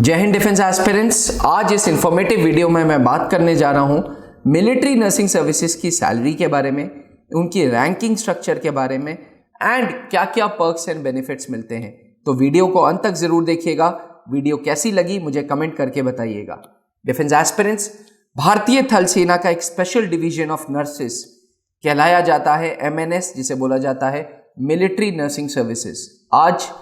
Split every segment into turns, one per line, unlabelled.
जय Hind defence aspirants. आज इस इंफॉर्मेटिव वीडियो में मैं बात करने जा रहा हूं मिलिट्री नर्सिंग सर्विसेज की सैलरी के बारे में, उनकी रैंकिंग स्ट्रक्चर के बारे में एंड क्या क्या पर्क्स एंड बेनिफिट्स मिलते हैं। तो वीडियो को अंत तक जरूर देखिएगा। वीडियो कैसी लगी मुझे कमेंट करके बताइएगा। डिफेंस एस्पिरेंट्स, भारतीय थल सेना का एक स्पेशल डिवीजन ऑफ नर्सेस कहलाया जाता है MNS, जिसे बोला जाता है मिलिट्री नर्सिंग सर्विसेज। आज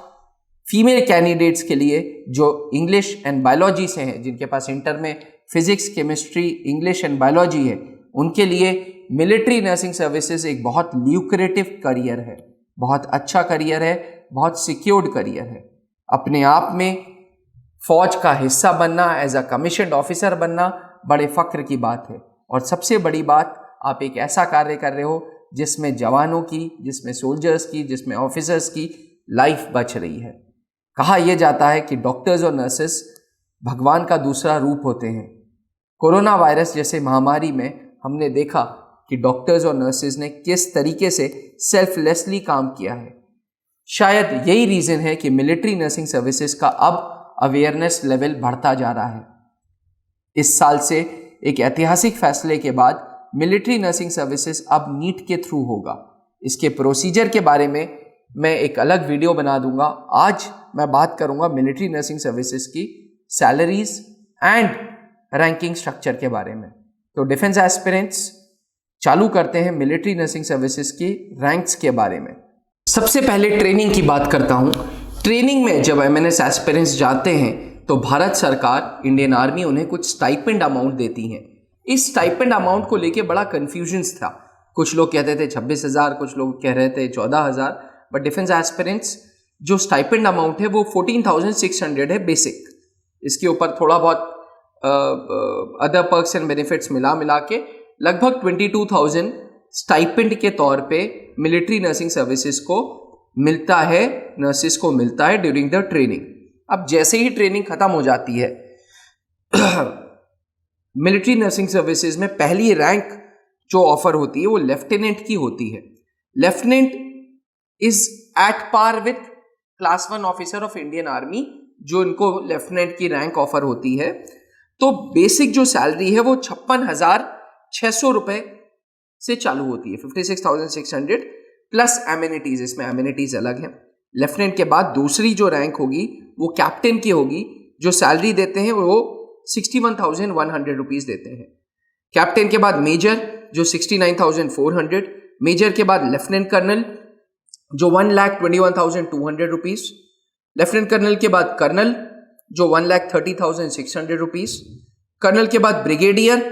फीमेल कैंडिडेट्स के लिए जो इंग्लिश एंड बायोलॉजी से हैं, जिनके पास इंटर में physics, chemistry, English and biology है, उनके लिए मिलिट्री नर्सिंग सर्विसेज एक बहुत ल्यूक्रेटिव करियर है, बहुत अच्छा करियर है, बहुत सिक्योर्ड करियर है। अपने आप में फौज का हिस्सा बनना, एज अ कमीशन्ड ऑफिसर बनना बड़े फख्र की बात है। और सबसे बड़ी बात, आप एक ऐसा कार्य कर रहे हो जिसमें जवानों की, जिसमें सोल्जर्स की, जिसमें ऑफिसर्स की लाइफ बच रही है। कहा यह जाता है कि डॉक्टर्स और नर्सेस भगवान का दूसरा रूप होते हैं। कोरोना वायरस जैसे महामारी में हमने देखा कि डॉक्टर्स और नर्सेस ने किस तरीके से सेल्फलेसली काम किया है। शायद यही रीजन है कि मिलिट्री नर्सिंग सर्विसेज का अब अवेयरनेस लेवल बढ़ता जा रहा है। इस साल से एक ऐतिहासिक फैसले के बाद मिलिट्री नर्सिंग सर्विसेज अब नीट के थ्रू होगा। इसके प्रोसीजर के बारे में मैं एक अलग वीडियो बना दूंगा। आज मैं बात करूंगा मिलिट्री नर्सिंग सर्विसेज की सैलरीज एंड रैंकिंग स्ट्रक्चर के बारे में। तो डिफेंस एस्पिरेंट्स, चालू करते हैं मिलिट्री नर्सिंग सर्विसेज की रैंक्स के बारे में। सबसे पहले ट्रेनिंग की बात करता हूं। ट्रेनिंग में जब MNS एस्पिरेंट्स जाते हैं तो भारत सरकार, इंडियन आर्मी उन्हें कुछ स्टाइपेंड अमाउंट देती है। इस स्टाइपेंड अमाउंट को लेके बड़ा कंफ्यूजन था। कुछ लोग कहते थे 26,000, कुछ लोग कह रहे थे 14,000। बट डिफेंस एस्पिरेंट्स, जो स्टाइपेंड अमाउंट है वो 14,600 है बेसिक। इसके ऊपर थोड़ा बहुत अदर पर्क्स एंड बेनिफिट्स मिला के लगभग 22,000 स्टाइपेंड के तौर पे मिलिट्री नर्सिंग सर्विसेज को मिलता है, नर्सिस को मिलता है ड्यूरिंग द ट्रेनिंग। अब जैसे ही ट्रेनिंग खत्म हो जाती है मिलिट्री नर्सिंग सर्विसेज में पहली रैंक जो ऑफर होती है वो लेफ्टिनेंट की होती है। Lieutenant is at par with class 1 officer of Indian army, जो इनको लेफ्टिनेंट की रैंक ऑफर होती है। तो बेसिक जो सैलरी है वो 56,600 रुपए से चालू होती है, 56,600 प्लस एमिनिटीज। इसमें एमिनिटीज अलग है। लेफ्टिनेंट के बाद दूसरी जो रैंक होगी वो कैप्टन की होगी, जो सैलरी देते हैं वो 61,100 रुपीज देते हैं। कैप्टन के बाद मेजर जो 69,400, मेजर के बाद लेफ्टिनेंट कर्नल जो 1,21,200 रुपीज, लेफ्टिनेंट कर्नल के बाद कर्नल जो 1,30,600 रुपीज, कर्नल के बाद ब्रिगेडियर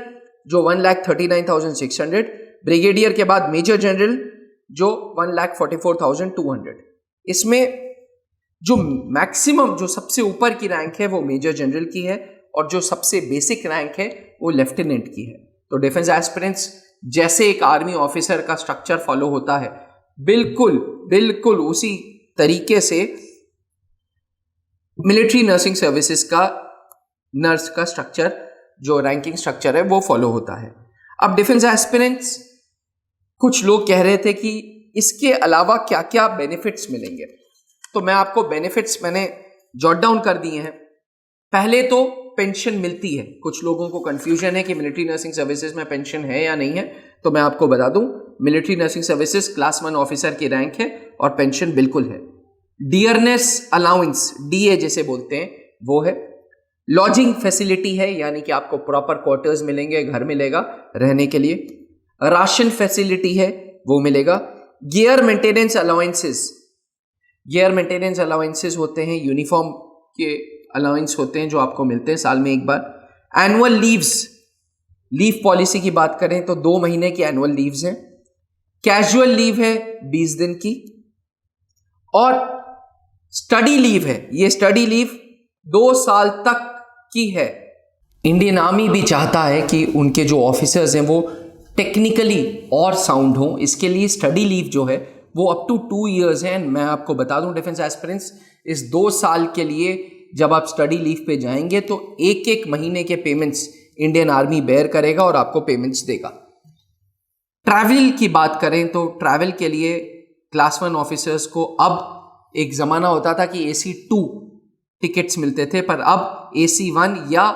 जो 1,39,600, ब्रिगेडियर के बाद मेजर जनरल जो 1,44,200। इसमें जो मैक्सिमम, जो सबसे ऊपर की रैंक है वो मेजर जनरल की है और जो सबसे बेसिक रैंक है वो लेफ्टिनेंट की है। तो डिफेंस एस्पिरेंट्स, जैसे एक आर्मी ऑफिसर का स्ट्रक्चर फॉलो होता है, बिल्कुल उसी तरीके से मिलिट्री नर्सिंग सर्विसेज का नर्स का स्ट्रक्चर, जो रैंकिंग स्ट्रक्चर है वो फॉलो होता है। अब डिफेंस एस्पिरेंट्स, कुछ लोग कह रहे थे कि इसके अलावा क्या क्या बेनिफिट्स मिलेंगे, तो मैं आपको बेनिफिट्स मैंने जॉट डाउन कर दिए हैं। पहले तो पेंशन मिलती है। कुछ लोगों को कंफ्यूजन है कि मिलिट्री नर्सिंग सर्विसेज में पेंशन है या नहीं है, तो मैं आपको बता दूं, military nursing services class 1 officer की रैंक है और पेंशन बिल्कुल है। डियरनेस अलाउंस, DA जैसे बोलते हैं, वो है। लॉजिंग फैसिलिटी है, यानी कि आपको प्रॉपर क्वार्टर्स मिलेंगे, घर मिलेगा रहने के लिए। राशन फैसिलिटी है, वो मिलेगा। Gear maintenance allowances, gear maintenance allowances होते हैं, यूनिफॉर्म के अलाउंस होते हैं जो आपको मिलते हैं साल में एक बार। एनुअल लीव्स, लीव पॉलिसी की बात करें तो 2 महीने की एनुअल लीव्स हैं। कैजुअल लीव है 20 दिन की, और स्टडी लीव है। ये स्टडी लीव 2 साल तक की है। इंडियन आर्मी भी चाहता है कि उनके जो ऑफिसर्स हैं वो टेक्निकली और साउंड हो, इसके लिए स्टडी लीव जो है वो अप टू 2 years है। मैं आपको बता दूं डिफेंस एस्पिरेंट्स, इस 2 साल के लिए जब आप स्टडी लीव पे जाएंगे तो एक महीने के पेमेंट्स इंडियन आर्मी बेयर करेगा और आपको पेमेंट्स देगा। ट्रैवल की बात करें तो ट्रैवल के लिए क्लास 1 ऑफिसर्स को, अब एक ज़माना होता था कि AC2 टिकट्स मिलते थे, पर अब AC1 या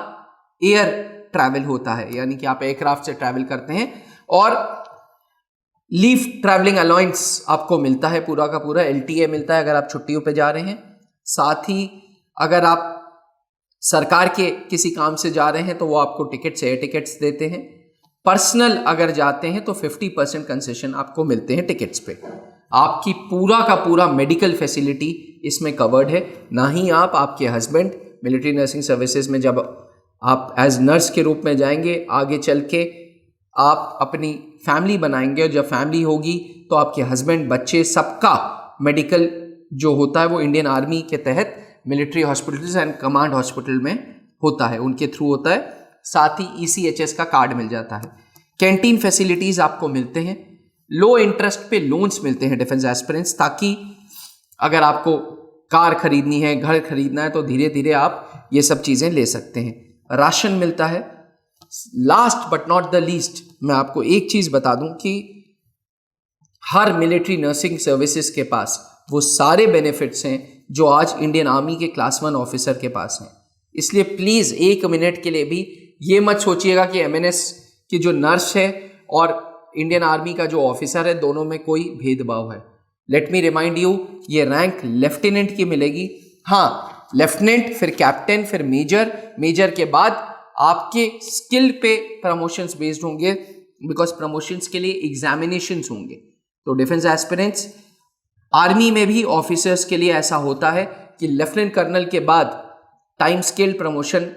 एयर ट्रैवल होता है, यानी कि आप एयरक्राफ्ट से ट्रैवल करते हैं और लीव ट्रैवलिंग अलाउंस आपको मिलता है, पूरा का पूरा LTA मिलता है अगर आप छुट्टियों पे जा रहे हैं। साथ ही अगर आप सरकार के किसी काम से जा रहे हैं तो वो आपको टिकट्स, एयर टिकट्स देते हैं। पर्सनल अगर जाते हैं तो 50% कंसेशन आपको मिलते हैं टिकट्स पे। आपकी पूरा का पूरा मेडिकल फैसिलिटी इसमें कवर्ड है। ना ही आप, आपके हस्बैंड मिलिट्री नर्सिंग सर्विसेज में जब आप एज नर्स के रूप में जाएंगे, आगे चल के आप अपनी फैमिली बनाएंगे और जब फैमिली होगी तो आपके हस्बैंड, बच्चे, सबका मेडिकल जो होता है वो इंडियन आर्मी के तहत military hospitals and command hospital में होता है, उनके थ्रू होता है। साथ ही ECHS का कार्ड मिल जाता है। कैंटीन फैसिलिटीज आपको मिलते हैं। लो इंटरेस्ट पे लोन्स मिलते हैं डिफेंस एस्पिरेंट्स, ताकि अगर आपको कार खरीदनी है, घर खरीदना है तो धीरे धीरे आप ये सब चीज़ें ले सकते हैं। राशन मिलता है। Last but not the least मैं आपको एक चीज़ बता दूं कि हर मिलिट्री नर्सिंग सर्विसेज के पास वो सारे बेनिफिट्स हैं जो आज इंडियन आर्मी के क्लास 1 ऑफिसर के पास हैं। इसलिए प्लीज़ 1 मिनट के लिए भी ये मत सोचिएगा कि MNS की जो नर्स है और इंडियन आर्मी का जो ऑफिसर है दोनों में कोई भेदभाव है। लेट मी रिमाइंड यू, ये रैंक लेफ्टिनेंट की मिलेगी। हाँ, लेफ्टिनेंट, फिर कैप्टन, फिर मेजर, मेजर के बाद आपके स्किल पे प्रमोशंस बेस्ड होंगे, बिकॉज प्रमोशंस के लिए एग्जामिनेशंस होंगे। तो डिफेंस एस्पिरेंट्स, आर्मी में भी ऑफिसर्स के लिए ऐसा होता है कि लेफ्टिनेंट कर्नल के बाद टाइम स्केल प्रमोशन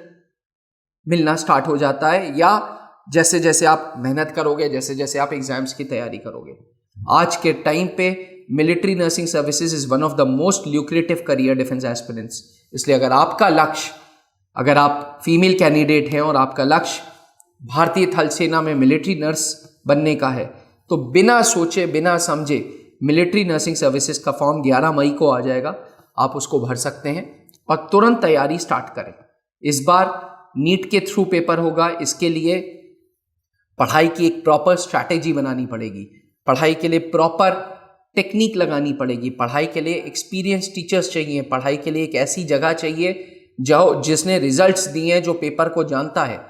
मिलना स्टार्ट हो जाता है, या जैसे जैसे आप मेहनत करोगे, जैसे जैसे आप एग्जाम्स की तैयारी करोगे। आज के टाइम पे military nursing services is one of the most lucrative career defence aspirants. इसलिए अगर आपका लक्ष्य, अगर आप फीमेल कैंडिडेट हैं और आपका लक्ष्य भारतीय थल सेना में मिलिट्री नर्स बनने का है, तो बिना सोचे बिना समझे मिलिट्री नर्सिंग सर्विसेज का फॉर्म 11 मई को आ जाएगा, आप उसको भर सकते हैं और तुरंत तैयारी स्टार्ट करें। इस बार नीट के थ्रू पेपर होगा, इसके लिए पढ़ाई की एक प्रॉपर स्ट्रैटेजी बनानी पड़ेगी, पढ़ाई के लिए प्रॉपर टेक्निक लगानी पड़ेगी, पढ़ाई के लिए एक्सपीरियंस टीचर्स चाहिए, पढ़ाई के लिए एक ऐसी जगह चाहिए जो जिसने रिजल्ट्स दिए हैं, जो पेपर को जानता है।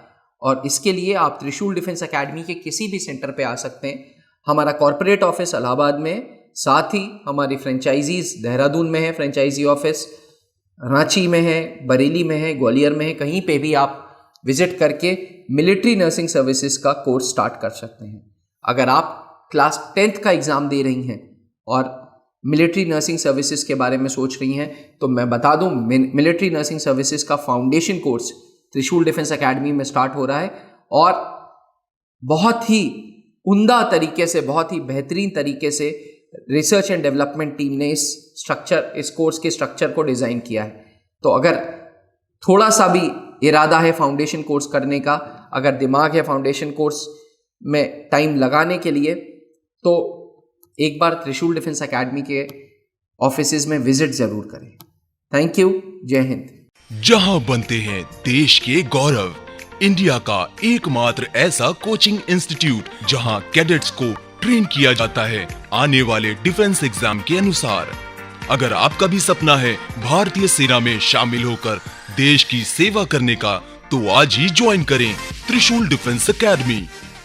और इसके लिए आप त्रिशूल डिफेंस एकेडमी के किसी भी सेंटर पे आ सकते हैं। हमारा कॉर्पोरेट ऑफिस इलाहाबाद में, साथ ही हमारी फ्रेंचाइजीज देहरादून में है, फ्रेंचाइजी ऑफिस रांची में है, बरेली में है, ग्वालियर में है। कहीं पे भी आप विजिट करके मिलिट्री नर्सिंग सर्विसेज का कोर्स स्टार्ट कर सकते हैं। अगर आप क्लास 10th का एग्ज़ाम दे रही हैं और मिलिट्री नर्सिंग सर्विसेज के बारे में सोच रही हैं, तो मैं बता दूं, मिलिट्री नर्सिंग सर्विसेज का फाउंडेशन कोर्स त्रिशूल डिफेंस एकेडमी में स्टार्ट हो रहा है और बहुत ही उम्दा तरीके से, बहुत ही बेहतरीन तरीके से रिसर्च एंड डेवलपमेंट टीम ने इस कोर्स के स्ट्रक्चर को डिज़ाइन किया है। तो अगर थोड़ा सा भी इरादा है फाउंडेशन कोर्स करने का, अगर दिमाग है फाउंडेशन कोर्स में टाइम लगाने के लिए, तो एक बार त्रिशूल डिफेंस एकेडमी के ऑफिसेज में विजिट जरूर करें। Thank you. जय हिंद।
जहां बनते हैं देश के गौरव, इंडिया का एकमात्र ऐसा कोचिंग इंस्टीट्यूट जहां कैडेट्स को ट्रेन किया जाता है आने वाले डिफेंस एग्जाम के अनुसार। अगर आपका भी सपना है भारतीय सेना में शामिल होकर देश की सेवा करने का, तो आज ही ज्वाइन करें त्रिशूल डिफेंस एकेडमी।